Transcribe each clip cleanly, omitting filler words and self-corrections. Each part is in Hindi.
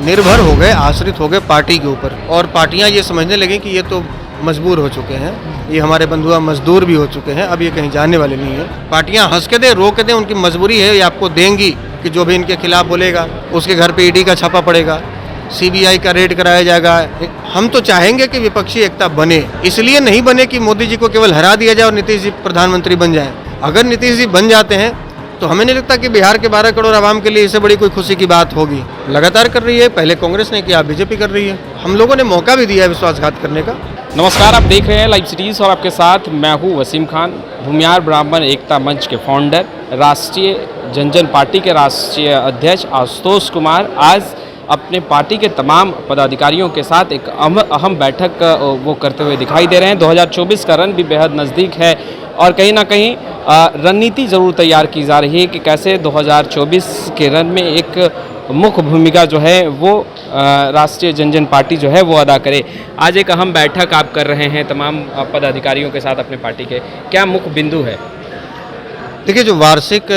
निर्भर हो गए, आश्रित हो गए पार्टी के ऊपर, और पार्टियां ये समझने लगी कि ये तो मजबूर हो चुके हैं, ये हमारे बंधुआ मजदूर भी हो चुके हैं, अब ये कहीं जाने वाले नहीं है। पार्टियां हंस के दे, रो के दे, उनकी मजबूरी है, ये आपको देंगी कि जो भी इनके खिलाफ बोलेगा उसके घर पे ईडी का छापा पड़ेगा, सीबीआई का रेड कराया जाएगा। हम तो चाहेंगे कि विपक्षी एकता बने, इसलिए नहीं बने कि मोदी जी को केवल हरा दिया जाए और नीतीश जी प्रधानमंत्री बन जाए। अगर नीतीश जी बन जाते हैं तो हमें नहीं लगता कि बिहार के 12 करोड़ आवाम के लिए इससे बड़ी कोई खुशी की बात होगी। लगातार कर रही है, पहले कांग्रेस ने किया, बीजेपी कर रही है, हम लोगों ने मौका भी दिया है विश्वासघात करने का। नमस्कार, आप देख रहे हैं लाइव सिटीज़ और आपके साथ मैं हूं वसीम खान, भूमियार ब्राह्मण एकता मंच के फाउंडर, राष्ट्रीय जनजन पार्टी के राष्ट्रीय अध्यक्ष आशुतोष कुमार आज अपने पार्टी के तमाम पदाधिकारियों के साथ एक अहम बैठक वो करते हुए दिखाई दे रहे हैं। 2024 का रन भी बेहद नज़दीक है और कहीं ना कहीं रणनीति ज़रूर तैयार की जा रही है कि कैसे 2024 के रन में एक मुख्य भूमिका जो है वो राष्ट्रीय जनजन पार्टी जो है वो अदा करे। आज एक अहम बैठक आप कर रहे हैं तमाम पदाधिकारियों के साथ अपने पार्टी के, क्या मुख्य बिंदु है? देखिए, जो वार्षिक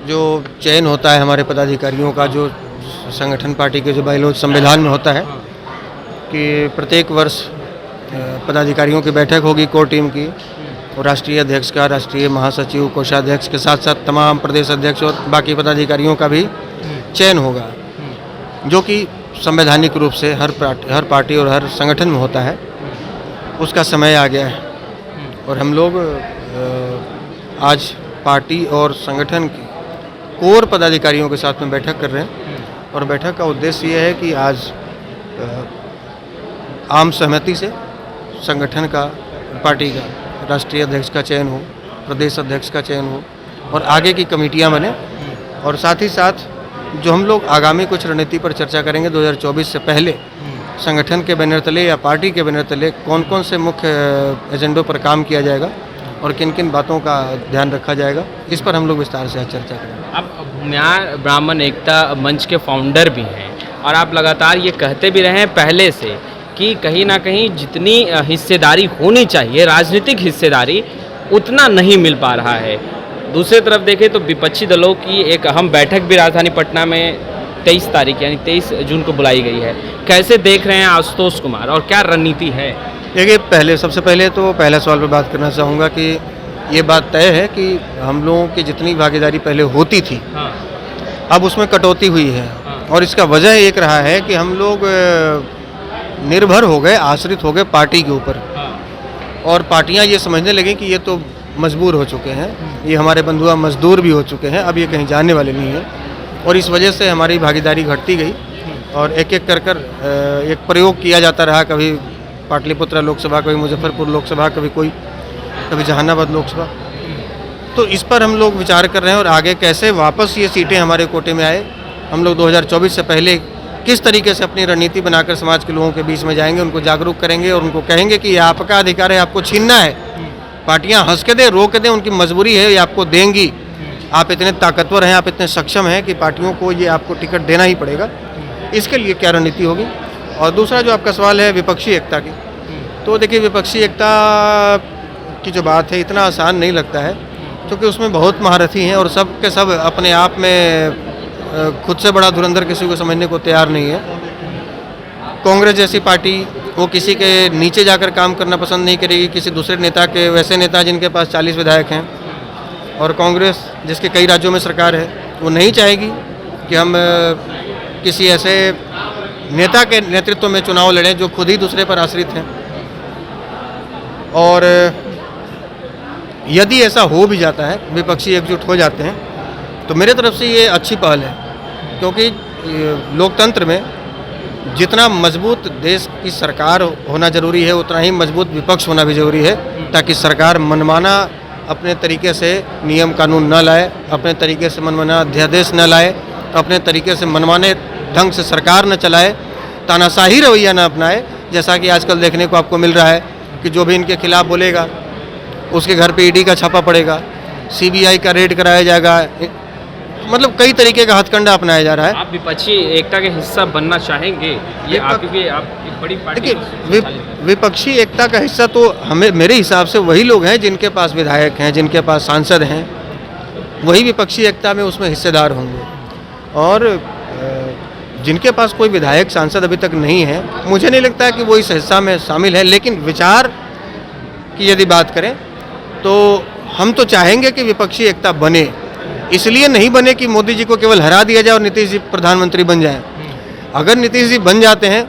जो चयन होता है हमारे पदाधिकारियों का, जो संगठन पार्टी के जो बायलॉज संविधान में होता है कि प्रत्येक वर्ष पदाधिकारियों की बैठक होगी कोर टीम की, और राष्ट्रीय अध्यक्ष का, राष्ट्रीय महासचिव, कोषाध्यक्ष के साथ साथ तमाम प्रदेश अध्यक्ष और बाकी पदाधिकारियों का भी चयन होगा, जो कि संवैधानिक रूप से हर पार्टी और हर संगठन में होता है। उसका समय आ गया है और हम लोग आज पार्टी और संगठन के कोर पदाधिकारियों के साथ में बैठक कर रहे हैं, और बैठक का उद्देश्य ये है कि आज आम सहमति से संगठन का, पार्टी का राष्ट्रीय अध्यक्ष का चयन हो, प्रदेश अध्यक्ष का चयन हो और आगे की कमेटियां बने, और साथ ही साथ जो हम लोग आगामी कुछ रणनीति पर चर्चा करेंगे 2024 से पहले, संगठन के बैनर तले या पार्टी के बैनर तले कौन कौन से मुख्य एजेंडों पर काम किया जाएगा और किन किन बातों का ध्यान रखा जाएगा, इस पर हम लोग विस्तार से आज चर्चा करेंगे। आप भूमियार ब्राह्मण एकता मंच के फाउंडर भी हैं और आप लगातार ये कहते भी रहे हैं पहले से कि कहीं ना कहीं जितनी हिस्सेदारी होनी चाहिए, राजनीतिक हिस्सेदारी, उतना नहीं मिल पा रहा है। दूसरी तरफ देखें तो विपक्षी दलों की एक अहम बैठक भी राजधानी पटना में 23 तारीख यानी 23 जून को बुलाई गई है। कैसे देख रहे हैं आशुतोष कुमार और क्या रणनीति है? देखिए, सबसे पहले तो पहला सवाल पर बात करना चाहूँगा कि ये बात तय है कि हम लोगों की जितनी भागीदारी पहले होती थी, हाँ। अब उसमें कटौती हुई है, हाँ। और इसका वजह एक रहा है कि हम लोग निर्भर हो गए, आश्रित हो गए पार्टी के ऊपर, हाँ। और पार्टियां ये समझने लगी कि ये तो मजबूर हो चुके हैं, ये हमारे बंधुआ मजदूर भी हो चुके हैं, अब ये कहीं जाने वाले नहीं हैं, और इस वजह से हमारी भागीदारी घटती गई और एक एक कर एक प्रयोग किया जाता रहा, कभी पाटलिपुत्र लोकसभा, कभी मुजफ्फरपुर लोकसभा, कभी जहानाबाद लोकसभा। तो इस पर हम लोग विचार कर रहे हैं और आगे कैसे वापस ये सीटें हमारे कोटे में आए। हम लोग 2024 से पहले किस तरीके से अपनी रणनीति बनाकर समाज के लोगों के बीच में जाएंगे, उनको जागरूक करेंगे और उनको कहेंगे कि ये आपका अधिकार है, आपको छीनना है। पार्टियां हंस के दे, रो के दे, उनकी मजबूरी है, ये आपको देंगी। आप इतने ताकतवर हैं, आप इतने सक्षम हैं कि पार्टियों को ये आपको टिकट देना ही पड़ेगा। इसके लिए क्या रणनीति होगी? और दूसरा जो आपका सवाल है विपक्षी एकता की, तो देखिए, विपक्षी एकता की जो बात है इतना आसान नहीं लगता है, क्योंकि उसमें बहुत महारथी हैं और सब के सब अपने आप में खुद से बड़ा धुरंधर किसी को समझने को तैयार नहीं है। कांग्रेस जैसी पार्टी वो किसी के नीचे जाकर काम करना पसंद नहीं करेगी, किसी दूसरे नेता के, वैसे नेता जिनके पास 40 विधायक हैं, और कांग्रेस जिसके कई राज्यों में सरकार है, वो नहीं चाहेगी कि हम किसी ऐसे नेता के नेतृत्व में चुनाव लड़ें जो खुद ही दूसरे पर आश्रित हैं। और यदि ऐसा हो भी जाता है, विपक्षी एकजुट हो जाते हैं, तो मेरे तरफ से ये अच्छी पहल है, क्योंकि लोकतंत्र में जितना मजबूत देश की सरकार होना जरूरी है, उतना ही मजबूत विपक्ष होना भी जरूरी है, ताकि सरकार मनमाना अपने तरीके से नियम कानून न लाए, अपने तरीके से मनमाना अध्यादेश न लाए, अपने तरीके से मनमाने ढंग से सरकार न चलाए, तानाशाही रवैया न अपनाए, जैसा कि आजकल देखने को आपको मिल रहा है कि जो भी इनके खिलाफ बोलेगा उसके घर पे ईडी का छापा पड़ेगा, सीबीआई का रेड कराया जाएगा, मतलब कई तरीके का हथकंडा अपनाया जा रहा है। आप विपक्षी एकता के हिस्सा बनना चाहेंगे? ये आप एक बड़ी पार्टी। देखिए, विपक्षी एकता का हिस्सा तो हमें, मेरे हिसाब से वही लोग हैं जिनके पास विधायक हैं, जिनके पास सांसद हैं, वही विपक्षी एकता में उसमें हिस्सेदार होंगे। और जिनके पास कोई विधायक सांसद अभी तक नहीं है, मुझे नहीं लगता है कि वो इस हिस्सा में शामिल है। लेकिन विचार की यदि बात करें तो हम तो चाहेंगे कि विपक्षी एकता बने, इसलिए नहीं बने कि मोदी जी को केवल हरा दिया जाए और नीतीश जी प्रधानमंत्री बन जाए। अगर नीतीश जी बन जाते हैं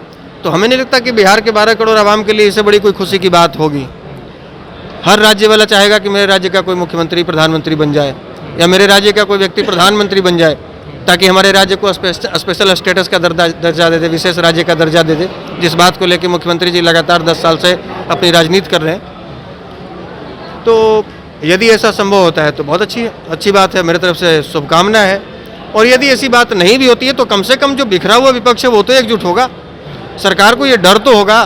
तो हमें नहीं लगता कि बिहार के 12 करोड़ आवाम के लिए इससे बड़ी कोई खुशी की बात होगी। हर राज्य वाला चाहेगा कि मेरे राज्य का कोई मुख्यमंत्री प्रधानमंत्री बन जाए या मेरे राज्य का कोई व्यक्ति प्रधानमंत्री बन जाए, ताकि हमारे राज्य को स्पेशल स्टेटस का दर्जा दे दे, विशेष राज्य का दर्जा दे दे, जिस बात को लेकर मुख्यमंत्री जी लगातार 10 साल से अपनी राजनीति कर रहे हैं। तो यदि ऐसा संभव होता है तो बहुत अच्छी बात है, मेरी तरफ से शुभकामना है। और यदि ऐसी बात नहीं भी होती है तो कम से कम जो बिखरा हुआ विपक्ष है वो तो एकजुट होगा। सरकार को ये डर तो होगा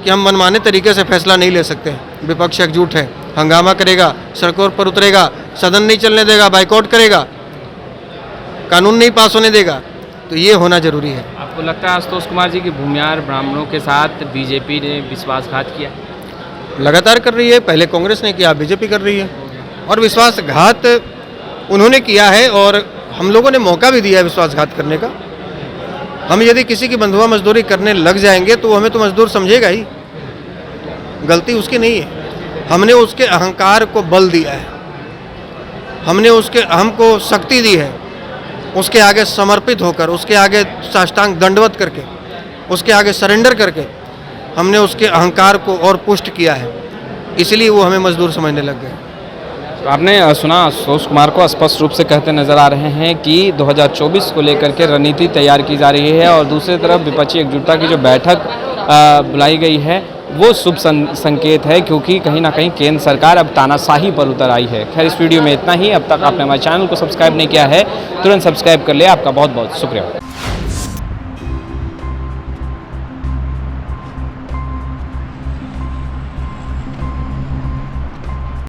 कि हम मनमाने तरीके से फैसला नहीं ले सकते। विपक्ष एकजुट है, हंगामा करेगा, सड़कों पर उतरेगा, सदन नहीं चलने देगा, बाइकआउट करेगा, कानून नहीं पास होने देगा, तो ये होना जरूरी है। आपको लगता है आशुतोष कुमार जी कि भूमिहार ब्राह्मणों के साथ बीजेपी ने विश्वासघात किया? लगातार कर रही है, पहले कांग्रेस ने किया, बीजेपी कर रही है, और विश्वासघात उन्होंने किया है और हम लोगों ने मौका भी दिया है विश्वासघात करने का। हम यदि किसी की बंधुआ मजदूरी करने लग जाएंगे तो हमें तो मजदूर समझेगा ही, गलती उसकी नहीं है। हमने उसके अहंकार को बल दिया है, हमने उसके अहम को शक्ति दी है, उसके आगे समर्पित होकर, उसके आगे साष्टांग दंडवत करके, उसके आगे सरेंडर करके हमने उसके अहंकार को और पुष्ट किया है, इसलिए वो हमें मजदूर समझने लग गए। तो आपने सुना आशुतोष कुमार को स्पष्ट रूप से कहते नजर आ रहे हैं कि 2024 को लेकर के रणनीति तैयार की जा रही है और दूसरी तरफ विपक्षी एकजुटता की जो बैठक बुलाई गई है वो शुभ संकेत है, क्योंकि कहीं ना कहीं केंद्र सरकार अब तानाशाही पर उतर आई है। खैर, इस वीडियो में इतना ही। अब तक आपने हमारे चैनल को सब्सक्राइब नहीं किया है, तुरंत सब्सक्राइब कर ले। आपका बहुत बहुत शुक्रिया।